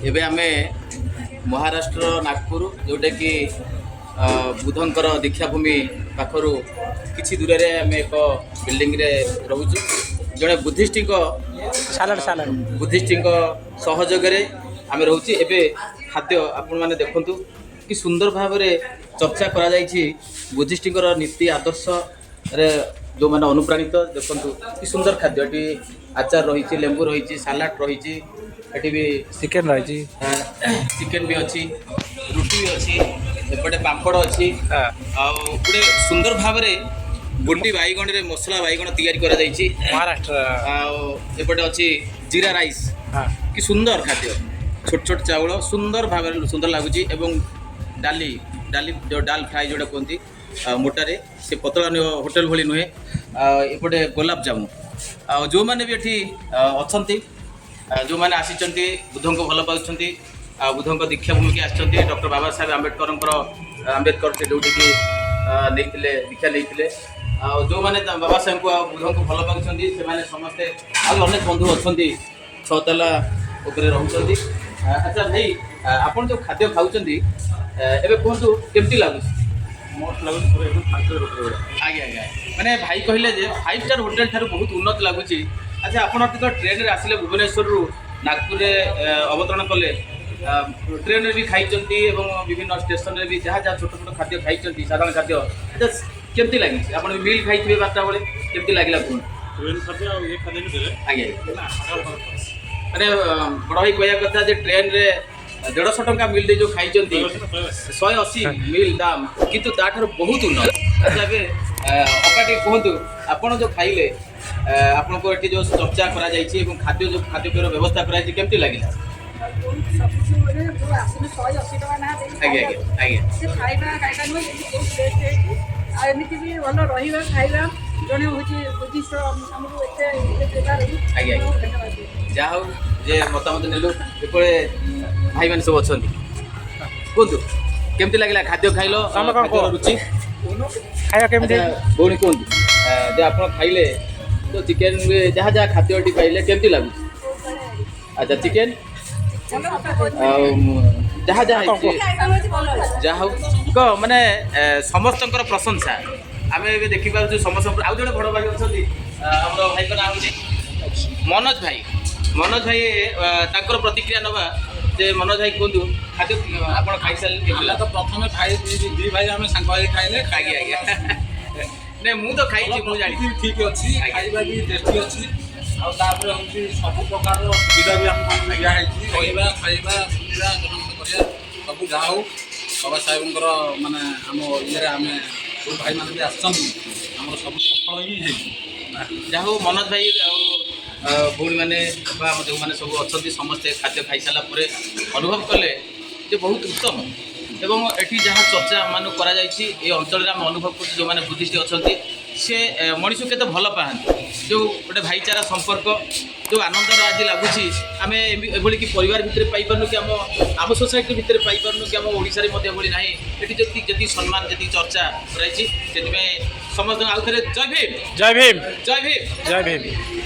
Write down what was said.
एबे आमे महाराष्ट्र नागपुर जोटा कि बुधंकर दीक्षाभूमि पाखर किछि दूर रे आमे एक बिल्डिंग रे रहउछु जड़े बुद्धिस्ट सहयोग रे आमे रहउछि। एबे खाद्य आपण माने देखंतु कि सुंदर भाव रे चर्चा करा जायछि बुद्धिस्ट नीति आदर्श रे जो मैंने अनुप्राणित देखंतु कि सुंदर खाद्य एटी आचार रही लेंबू रही सालाड रही एटी भी चिकेन रही चिकेन भी अच्छी रुटी भी अच्छी एपटे पापड़ अच्छी गोटे सुंदर भाव में गुंडी बैगण रे मसला बैगण तैयारी करा जायछि महाराष्ट्र एपटे अच्छी जीरा राइस कि सुंदर खाद्य छोट छोट चाउल सुंदर भाव सुंदर लगुच एवं डाली डाली जो डाल फ्राए जोटा कहती मोटारे से पतला होटेल भली नुहे एपटे गोलाप जामुन जो मैंने भी ये अच्छा जो मैंने आसी बुद्ध को भल पाँच बुद्ध दीक्षा भूमि की आसी डॉक्टर बाबा साहेब आंबेडकर से जो नहीं दीक्षा नहीं जो मैंने बाबा साहेब को बुद्ध को भल पाँच से समस्ते अनेक बंधु अच्छा छतला रोच। अच्छा भाई आप जो खाद्य खाऊँ एवं कहतु केमती लगुच आज्ञा आज्ञा मैंने भाई कहले 5 स्टार होटेल ठार बहुत उन्नत लगुच। अच्छा आप ट्रेन रे आसिले भुवनेश्वर नागपुर अवतरण कले ट्रेन भी खाई विभिन्न स्टेशन रे भी जहाँ जहाँ छोट छोट खाद्य खाई साधारण खाद्य अच्छा केमती लगी आप मिल खाई 12टा बेले केमती लगला आज्ञा मैंने बड़ भाई कहया कथा ट्रेन रे 150 टंका मिल दे जो खाई 180 मिल दाम किंतु ताठार बहुत उन्नत। अकाटे कहतु आपड़ जो खाइले आपन को एटी जो चर्चा करा जायछि एवं खाद्य जो खाद्य पेय व्यवस्था करा जायछि केमती लागिला आज्ञा आज्ञा से खाइबा खाइबा नु बहुत बेस्ट है आ एमिति भी भलो रहिबा खाइबा जने होची बुद्धिस्ट हमको एते देला रही आज्ञा जा हो जे मतामत नेलु एपळे भाई माने सब अछंती कोंतु केमती लागिला खाद्य खाइलो खाद्य रुचि खाया केमती बोनी कोंतु जे आपण खाइले तो चिकेन जहाँ जहाँ खाद्य पाइले केमती लगुच अच्छा चिकेन जहाँ जहाँ जहाँ हो माने समस्त प्रशंसा आम ए देखिपुर समस्त आउ जो बड़ भाई अच्छा भाई का नाम मनोज भाई तांकर प्रतिक्रिया नवा जे मनोज भाई कहतु खाद्य आप खाई सारे तो प्रथम भाई दी भाई आम सांग खाइले आज्ञा आज्ञा नहीं मुझे तो खाई मुझे जानी ठीक अच्छी खाଇବା भी टेस्टी अच्छी आउे हूँ सब प्रकार सुविधा भी आम दिखाई खाଇବା सुविधा कराया सब जहाँ हो बाबा साहेब माने आम ये आम जो भाई मैंने भी आम सब सफल ही जहाँ हो मनोज भाई भौणी मैंने जो मैंने सब अच्छा समस्ते खाद्य खाई सारापर अनुभव कले जे बहुत उत्तम एवं एठी जहाँ चर्चा मान करा जायछि ए अंचल आम अनुभव कर जो मैंने बुद्धिस्ट अच्छा से मनीष के भल पाते जो गोटे भाईचारा संपर्क जो आनंद आज लगुच आम एभली कि परिवार भितर पाइपारनु कि आम सोसाइटी भितर पाइपारनु कि आम ओडिशा रे ना ये जी सम्मान जी चर्चा कराई समस्त आउ थे जय भीम जय भीम जय भीम जय भीम।